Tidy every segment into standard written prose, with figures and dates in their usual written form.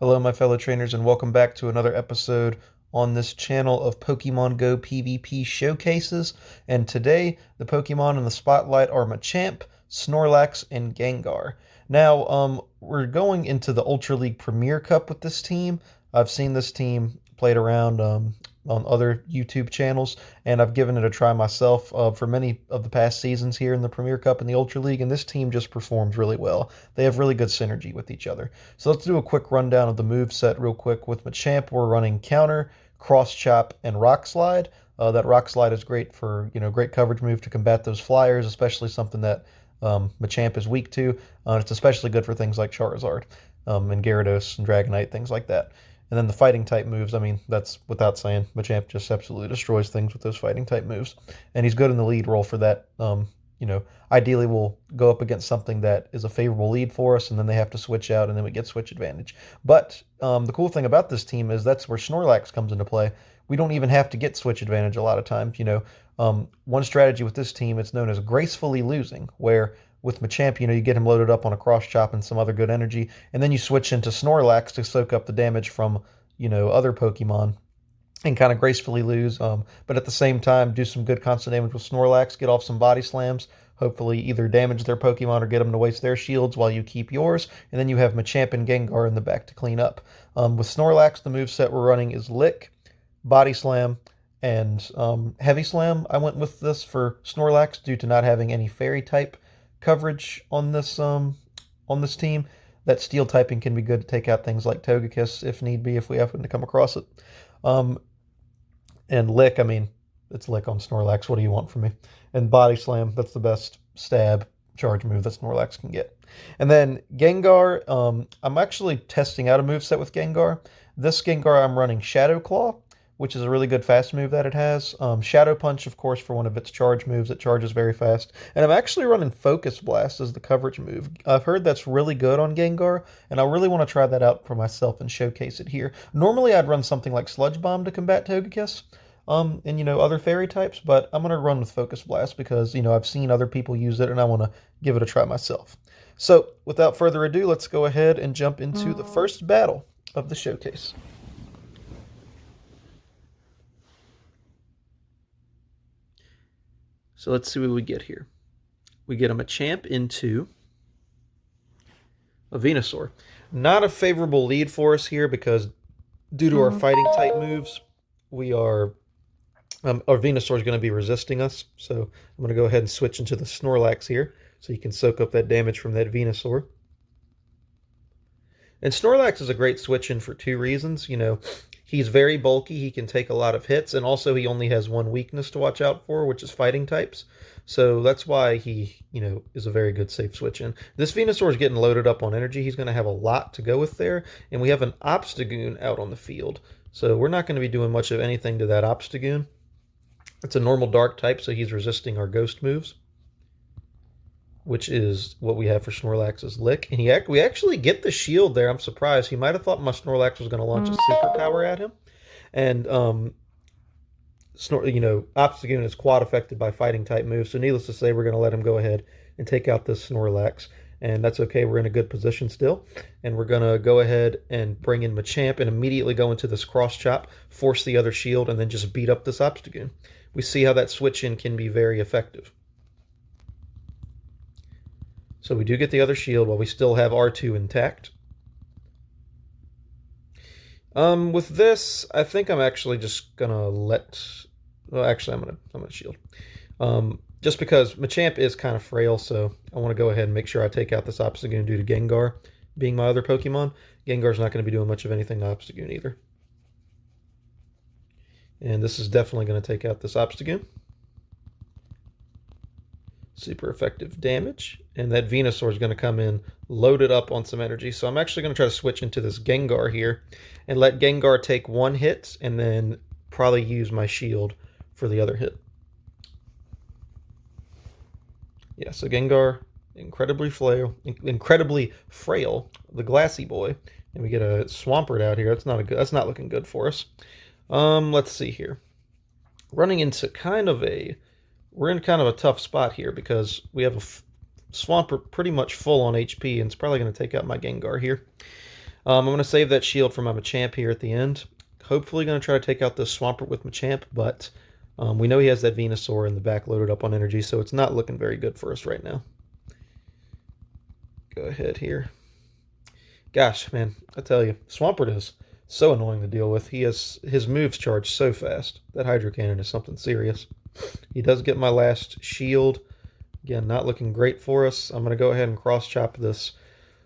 Hello, my fellow trainers, and welcome back to another episode on this channel of Pokemon Go PvP showcases. And today, the Pokemon in the spotlight are Machamp, Snorlax, and Gengar. Now, we're going into the Ultra League Premier Cup with this team. I've seen this team played around on other YouTube channels, and I've given it a try myself for many of the past seasons here in the Premier Cup and the Ultra League, and this team just performs really well. They have really good synergy with each other. So let's do a quick rundown of the move set real quick. With Machamp, we're running Counter, Cross Chop, and Rock Slide. That Rock Slide is great for, great coverage move to combat those flyers, especially something that Machamp is weak to. It's especially good for things like Charizard and Gyarados and Dragonite, things like that. And then the fighting type moves, I mean, that's without saying. Machamp just absolutely destroys things with those fighting type moves. And he's good in the lead role for that. Ideally we'll go up against something that is a favorable lead for us, and then they have to switch out, and then we get switch advantage. But the cool thing about this team is that's where Snorlax comes into play. We don't even have to get switch advantage a lot of times. One strategy with this team, it's known as gracefully losing, where with Machamp, you get him loaded up on a cross chop and some other good energy, and then you switch into Snorlax to soak up the damage from, other Pokemon and kind of gracefully lose. But at the same time, do some good constant damage with Snorlax, get off some body slams, hopefully either damage their Pokemon or get them to waste their shields while you keep yours, and then you have Machamp and Gengar in the back to clean up. With Snorlax, the moveset we're running is Lick, Body Slam, and Heavy Slam. I went with this for Snorlax due to not having any Fairy type coverage on this team. That steel typing can be good to take out things like Togekiss if need be, if we happen to come across it. And Lick, I mean, it's Lick on Snorlax. What do you want from me? And Body Slam, that's the best stab charge move that Snorlax can get. And then Gengar, I'm actually testing out a moveset with Gengar. This Gengar, I'm running Shadow Claw, which is a really good fast move that it has. Shadow Punch, of course, for one of its charge moves. It charges very fast. And I'm actually running Focus Blast as the coverage move. I've heard that's really good on Gengar, and I really want to try that out for myself and showcase it here. Normally, I'd run something like Sludge Bomb to combat Togekiss, and, other fairy types, but I'm going to run with Focus Blast because, I've seen other people use it, and I want to give it a try myself. So, without further ado, let's go ahead and jump into the first battle of the showcase. So let's see what we get here. We get a Machamp into a Venusaur. Not a favorable lead for us here because due to our fighting type moves, our Venusaur is going to be resisting us. So I'm going to go ahead and switch into the Snorlax here so you can soak up that damage from that Venusaur. And Snorlax is a great switch in for two reasons. He's very bulky, he can take a lot of hits, and also he only has one weakness to watch out for, which is fighting types. So that's why he, is a very good safe switch in. This Venusaur is getting loaded up on energy. He's going to have a lot to go with there, and we have an Obstagoon out on the field. So we're not going to be doing much of anything to that Obstagoon. It's a normal dark type, so he's resisting our ghost moves, which is what we have for Snorlax's Lick. And we actually get the shield there. I'm surprised. He might have thought my Snorlax was going to launch a superpower at him. And, Obstagoon is quad affected by fighting type moves. So needless to say, we're going to let him go ahead and take out this Snorlax. And that's okay. We're in a good position still. And we're going to go ahead and bring in Machamp and immediately go into this cross chop, force the other shield, and then just beat up this Obstagoon. We see how that switch in can be very effective. So we do get the other shield while we still have R2 intact. With this, I think I'm actually just gonna I'm gonna shield. Just because Machamp is kind of frail, so I want to go ahead and make sure I take out this Obstagoon due to Gengar being my other Pokemon. Gengar's not going to be doing much of anything to Obstagoon either. And this is definitely going to take out this Obstagoon. Super effective damage. And that Venusaur is going to come in loaded up on some energy. So I'm actually going to try to switch into this Gengar here and let Gengar take one hit and then probably use my shield for the other hit. Yeah, so Gengar, incredibly frail, the glassy boy. And we get a Swampert out here. That's not looking good for us. Let's see here. Running into we're in kind of a tough spot here because we have a Swampert pretty much full on HP, and it's probably going to take out my Gengar here. I'm going to save that shield for my Machamp here at the end. Hopefully going to try to take out this Swampert with Machamp, but we know he has that Venusaur in the back loaded up on energy, so it's not looking very good for us right now. Go ahead here. Gosh, man, I tell you, Swampert is so annoying to deal with. His moves charge so fast. That Hydro Cannon is something serious. He does get my last shield. Again, not looking great for us. I'm going to go ahead and cross-chop this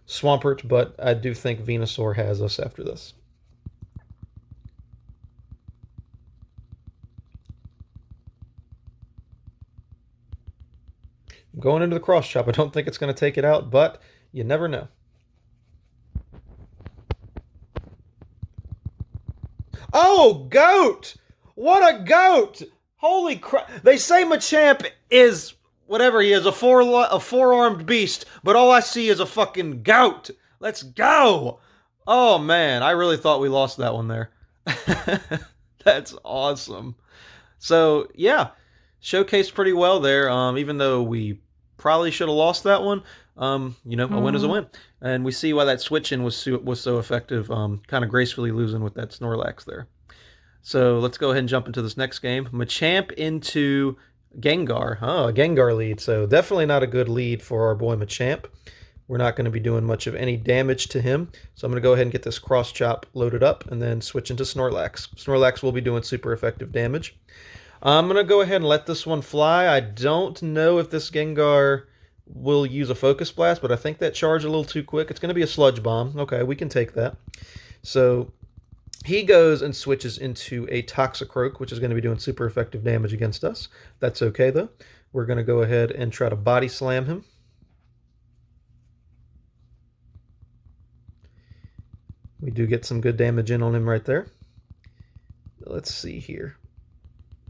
Swampert, but I do think Venusaur has us after this. I'm going into the cross-chop. I don't think it's going to take it out, but you never know. Oh, goat! What a goat! Holy crap! They say Machamp is whatever he is, a four-armed beast, but all I see is a fucking goat. Let's go! Oh man, I really thought we lost that one there. That's awesome. So yeah, showcased pretty well there. Even though we probably should have lost that one, you know, a win is a win, and we see why that switch-in was so effective. Kind of gracefully losing with that Snorlax there. So let's go ahead and jump into this next game. Machamp into Gengar. Oh, a Gengar lead. So definitely not a good lead for our boy Machamp. We're not going to be doing much of any damage to him. So I'm going to go ahead and get this cross chop loaded up and then switch into Snorlax. Snorlax will be doing super effective damage. I'm going to go ahead and let this one fly. I don't know if this Gengar will use a Focus Blast, but I think that charged a little too quick. It's going to be a Sludge Bomb. Okay, we can take that. So he goes and switches into a Toxicroak, which is going to be doing super effective damage against us. That's okay, though. We're going to go ahead and try to Body Slam him. We do get some good damage in on him right there. Let's see here.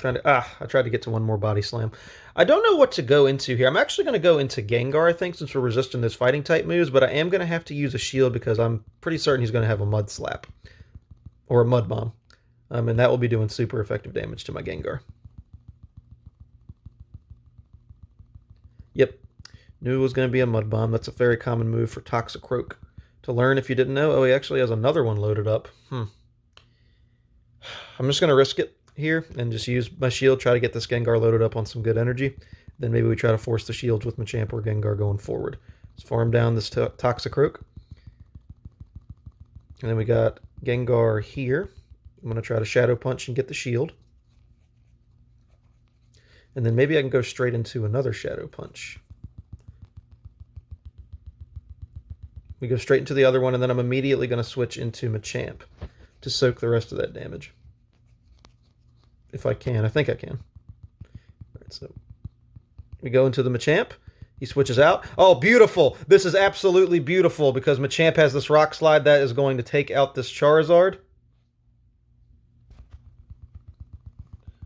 I tried to get to one more Body Slam. I don't know what to go into here. I'm actually going to go into Gengar, I think, since we're resisting his fighting type moves, but I am going to have to use a shield because I'm pretty certain he's going to have a Mud Slap. Or a Mud Bomb. And that will be doing super effective damage to my Gengar. Yep. Knew it was going to be a Mud Bomb. That's a very common move for Toxicroak to learn if you didn't know. Oh, he actually has another one loaded up. I'm just going to risk it here and just use my shield, try to get this Gengar loaded up on some good energy. Then maybe we try to force the shields with Machamp or Gengar going forward. Let's farm down this Toxicroak. And then we got Gengar here. I'm going to try to Shadow Punch and get the shield. And then maybe I can go straight into another Shadow Punch. We go straight into the other one, and then I'm immediately going to switch into Machamp to soak the rest of that damage. If I can. I think I can. All right, so we go into the Machamp. He switches out. Oh, beautiful. This is absolutely beautiful because Machamp has this Rock Slide that is going to take out this Charizard.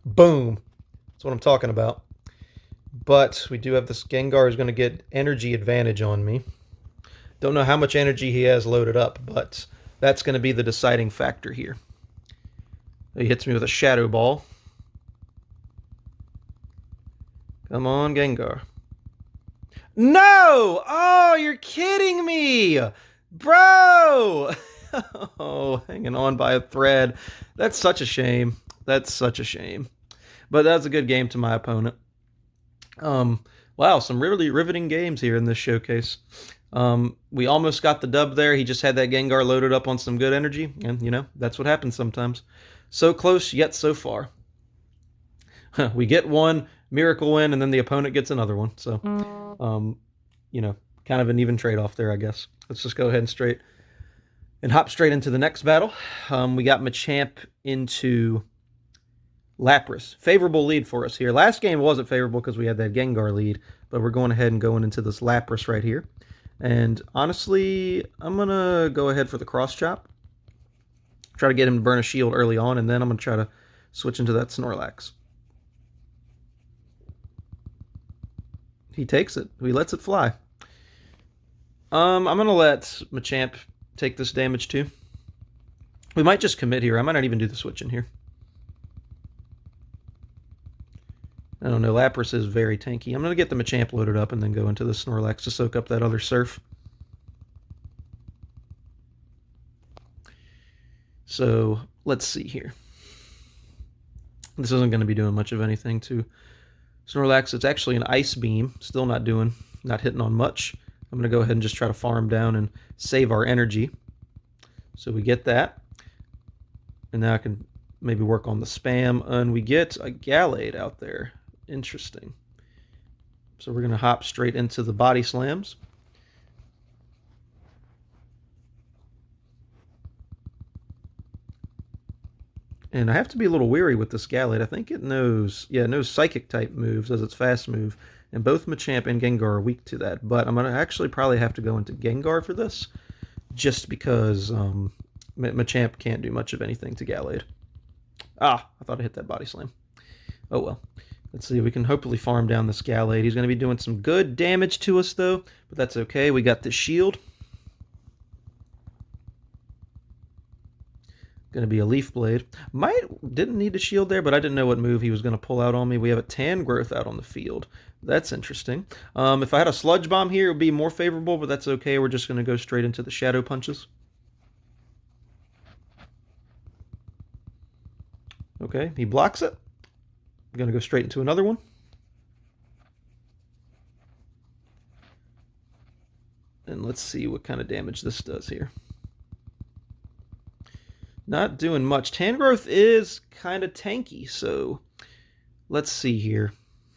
Boom. That's what I'm talking about. But we do have this Gengar who's going to get energy advantage on me. Don't know how much energy he has loaded up, but that's going to be the deciding factor here. He hits me with a Shadow Ball. Come on, Gengar. No! Oh, you're kidding me! Bro! Oh, hanging on by a thread. That's such a shame. That's such a shame. But that's a good game to my opponent. Wow, some really riveting games here in this showcase. We almost got the dub there. He just had that Gengar loaded up on some good energy. And, you know, that's what happens sometimes. So close, yet so far. We get one miracle win, and then the opponent gets another one. So, you know, kind of an even trade-off there, I guess. Let's just go ahead and hop straight into the next battle. We got Machamp into Lapras. Favorable lead for us here. Last game wasn't favorable because we had that Gengar lead, but we're going ahead and going into this Lapras right here. And honestly, I'm going to go ahead for the cross chop. Try to get him to burn a shield early on, and then I'm going to try to switch into that Snorlax. He takes it. He lets it fly. I'm going to let Machamp take this damage too. We might just commit here. I might not even do the switch in here. I don't know. Lapras is very tanky. I'm going to get the Machamp loaded up and then go into the Snorlax to soak up that other Surf. So let's see here. This isn't going to be doing much of anything to Snorlax. It's actually an Ice Beam. Still not hitting on much. I'm going to go ahead and just try to farm down and save our energy. So we get that. And now I can maybe work on the spam. And we get a Gallade out there. Interesting. So we're going to hop straight into the body slams. And I have to be a little wary with this Gallade. I think it knows Psychic type moves as its fast move. And both Machamp and Gengar are weak to that. But I'm going to actually probably have to go into Gengar for this. Just because Machamp can't do much of anything to Gallade. I thought I hit that body slam. Oh well. Let's see, we can hopefully farm down this Gallade. He's going to be doing some good damage to us, though. But that's okay. We got the shield. Going to be a Leaf Blade. Didn't need a shield there, but I didn't know what move he was going to pull out on me. We have a Tangrowth out on the field. That's interesting. If I had a Sludge Bomb here, it would be more favorable, but that's okay. We're just going to go straight into the Shadow Punches. Okay, he blocks it. I'm going to go straight into another one. And let's see what kind of damage this does here. Not doing much. Tangrowth is kind of tanky, so let's see here.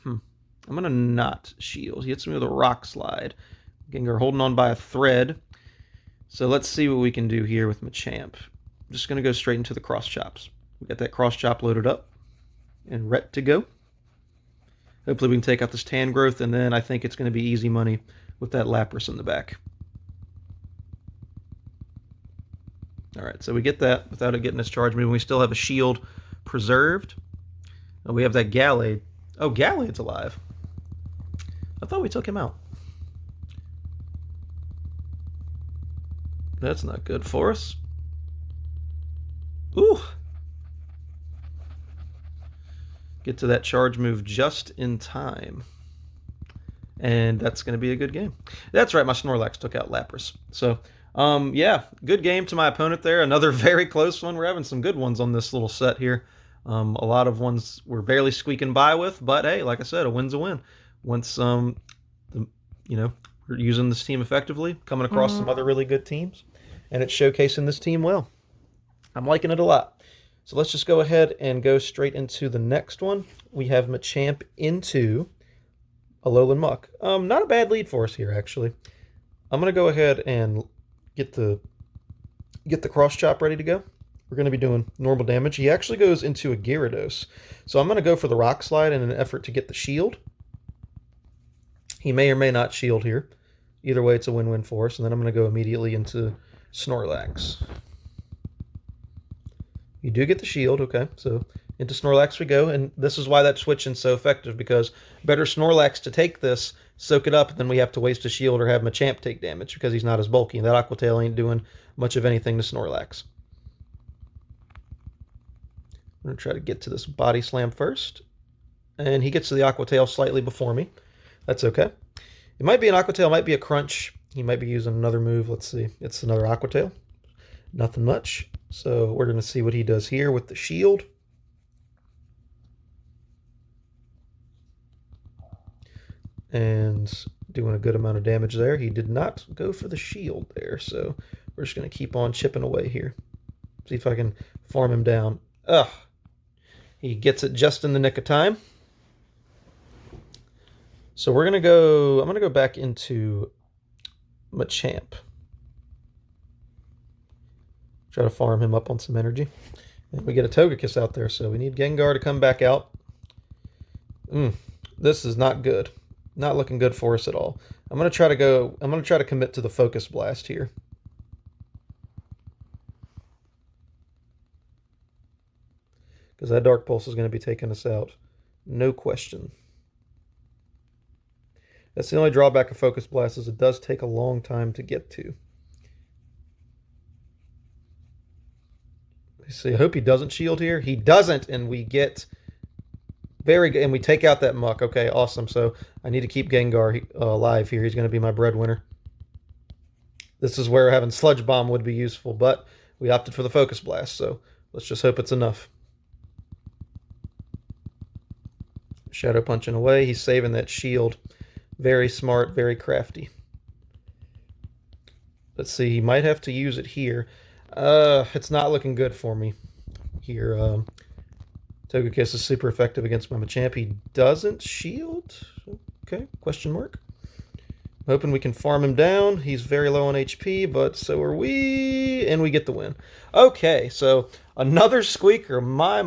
I'm going to not shield. He hits me with a Rock Slide. Gengar holding on by a thread. So let's see what we can do here with Machamp. I'm just going to go straight into the Cross Chops. We got that Cross Chop loaded up and ready to go. Hopefully we can take out this Tangrowth, and then I think it's going to be easy money with that Lapras in the back. Alright, so we get that without it getting its charge move. We still have a shield preserved. And we have that Gallade. Oh, Gallade's alive. I thought we took him out. That's not good for us. Ooh. Get to that charge move just in time. And that's going to be a good game. That's right, my Snorlax took out Lapras. So, yeah, good game to my opponent there. Another very close one. We're having some good ones on this little set here. A lot of ones we're barely squeaking by with, but hey, like I said, a win's a win. Once, we're using this team effectively, coming across some other really good teams, and it's showcasing this team well. I'm liking it a lot. So let's just go ahead and go straight into the next one. We have Machamp into Alolan Muck. Not a bad lead for us here, actually. I'm going to go ahead and get the Cross Chop ready to go. We're going to be doing normal damage. He actually goes into a Gyarados. So I'm going to go for the Rock Slide in an effort to get the shield. He may or may not shield here. Either way, it's a win-win for us. And then I'm going to go immediately into Snorlax. You do get the shield, okay. So into Snorlax we go. And this is why that switching's so effective, because better Snorlax to take this, soak it up, than we have to waste a shield or have Machamp take damage because he's not as bulky. And that Aqua Tail ain't doing much of anything to Snorlax. I'm going to try to get to this Body Slam first. And he gets to the Aqua Tail slightly before me. That's okay. It might be an Aqua Tail, might be a Crunch. He might be using another move. Let's see. It's another Aqua Tail. Nothing much. So we're going to see what he does here with the shield. And doing a good amount of damage there. He did not go for the shield there. So we're just going to keep on chipping away here. See if I can farm him down. Ugh. He gets it just in the nick of time. So I'm going to go back into Machamp. Try to farm him up on some energy. And we get a Togekiss out there, so we need Gengar to come back out. This is not good. Not looking good for us at all. I'm going to try to commit to the Focus Blast here. Because that Dark Pulse is going to be taking us out. No question. That's the only drawback of Focus Blast, is it does take a long time to get to. Let's see, I hope he doesn't shield here. He doesn't, and we get very good, and we take out that Muck. Okay, awesome. So I need to keep Gengar alive here. He's going to be my breadwinner. This is where having Sludge Bomb would be useful, but we opted for the Focus Blast, so let's just hope it's enough. Shadow punching away. He's saving that shield. Very smart, very crafty. Let's see, he might have to use it here. It's not looking good for me here. Togekiss is super effective against my Machamp. He doesn't shield? Okay, question mark. I'm hoping we can farm him down. He's very low on HP, but so are we, and we get the win. Okay, so another squeaker. My,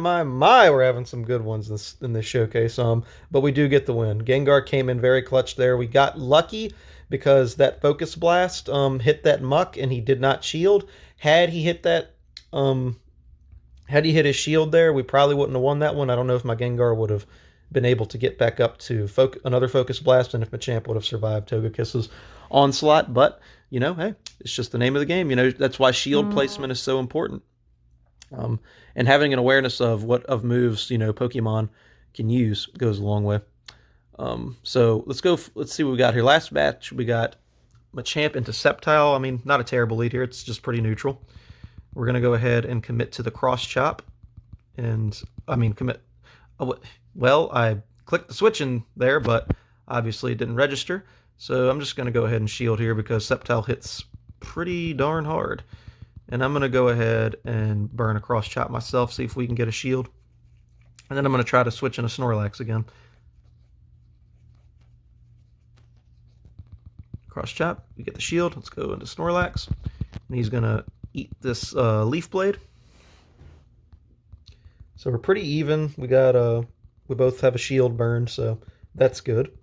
we're having some good ones in this showcase. But we do get the win. Gengar came in very clutch there. We got lucky because that Focus Blast hit that Muck, and he did not shield. Had he hit that, had he hit his shield there, we probably wouldn't have won that one. I don't know if my Gengar would have been able to get back up to another Focus Blast, and if Machamp would have survived Togekiss's onslaught. But, you know, hey, it's just the name of the game. You know, that's why shield placement is so important. And having an awareness of what moves, you know, Pokemon can use goes a long way. So let's see what we got here. Last match, we got Machamp into Sceptile. I mean, not a terrible lead here. It's just pretty neutral. We're going to go ahead and commit to the Cross Chop. And, I mean, commit... Well, I clicked the switch in there, but obviously it didn't register. So I'm just going to go ahead and shield here because Sceptile hits pretty darn hard. And I'm going to go ahead and burn a Cross Chop myself, see if we can get a shield. And then I'm going to try to switch into Snorlax again. Cross Chop, we get the shield. Let's go into Snorlax. And he's going to eat this Leaf Blade. So we're pretty even. We got we both have a shield burned, so that's good.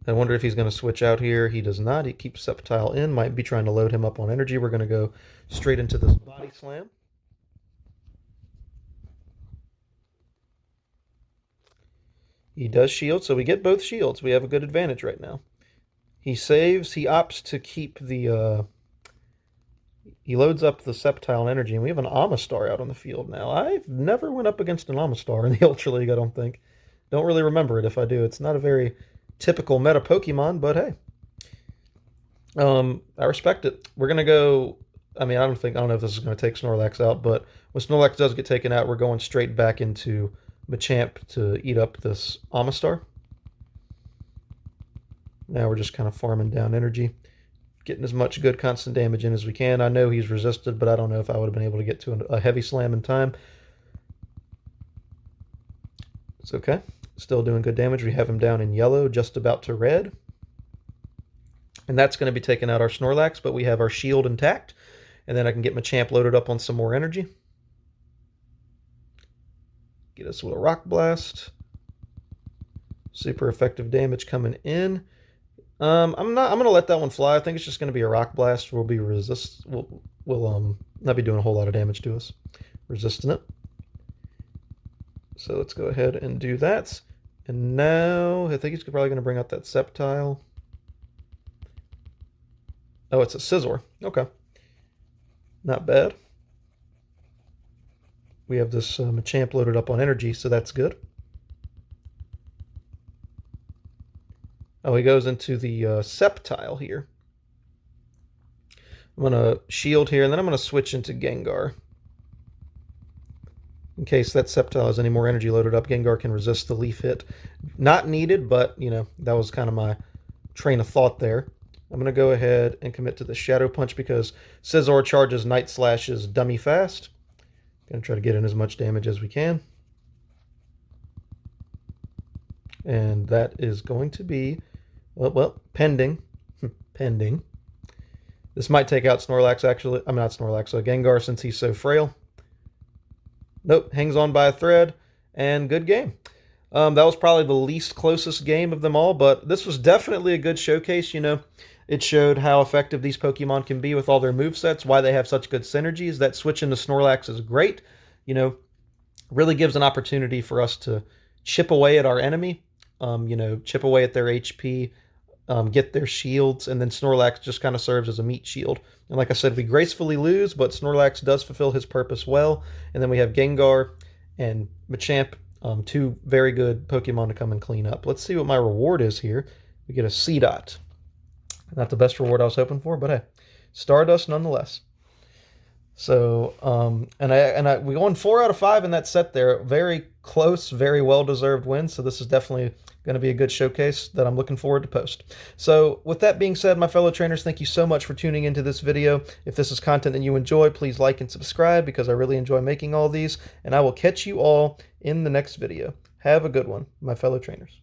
I wonder if he's going to switch out here. He does not. He keeps Sceptile in. Might be trying to load him up on energy. We're going to go straight into this Body Slam. He does shield, so we get both shields. We have a good advantage right now. He saves. He opts to keep the... he loads up the Sceptile energy, and we have an Amistar out on the field now. I've never went up against an Amistar in the Ultra League, I don't think. Don't really remember it if I do. It's not a very typical meta Pokemon, but hey. I respect it. We're going to go... I mean, I don't know if this is going to take Snorlax out, but when Snorlax does get taken out, we're going straight back into Machamp to eat up this Amistar. Now we're just kind of farming down energy. Getting as much good constant damage in as we can. I know he's resisted, but I don't know if I would have been able to get to a heavy slam in time. It's okay. Still doing good damage. We have him down in yellow, just about to red. And that's going to be taking out our Snorlax, but we have our shield intact. And then I can get Machamp loaded up on some more energy. Get us with a Rock Blast. Super effective damage coming in. I'm gonna let that one fly. I think it's just gonna be a Rock Blast. We'll be we'll not be doing a whole lot of damage to us. Resisting it. So let's go ahead and do that. And now I think he's probably gonna bring out that Sceptile. Oh, it's a Scizor. Okay. Not bad. We have this Machamp loaded up on energy, so that's good. Oh, he goes into the Sceptile here. I'm going to shield here, and then I'm going to switch into Gengar. In case that Sceptile has any more energy loaded up, Gengar can resist the Leaf hit. Not needed, but, you know, that was kind of my train of thought there. I'm going to go ahead and commit to the Shadow Punch because Scizor charges Night Slash's dummy fast. Going to try to get in as much damage as we can. And that is going to be, well, pending. Pending. This might take out Snorlax, actually. I'm not Snorlax, so Gengar, since he's so frail. Nope, hangs on by a thread, and good game. That was probably the least closest game of them all, but this was definitely a good showcase, you know. It showed how effective these Pokemon can be with all their movesets, why they have such good synergies. That switch into Snorlax is great, you know. Really gives an opportunity for us to chip away at our enemy, you know, chip away at their HP, get their shields, and then Snorlax just kind of serves as a meat shield. And like I said, we gracefully lose, but Snorlax does fulfill his purpose well. And then we have Gengar and Machamp, two very good Pokemon to come and clean up. Let's see what my reward is here. We get a C-Dot. Not the best reward I was hoping for, but hey, Stardust nonetheless. So, we won 4 out of 5 in that set there. Very close, very well-deserved win. So this is definitely going to be a good showcase that I'm looking forward to post. So with that being said, my fellow trainers, thank you so much for tuning into this video. If this is content that you enjoy, please like and subscribe because I really enjoy making all these. And I will catch you all in the next video. Have a good one, my fellow trainers.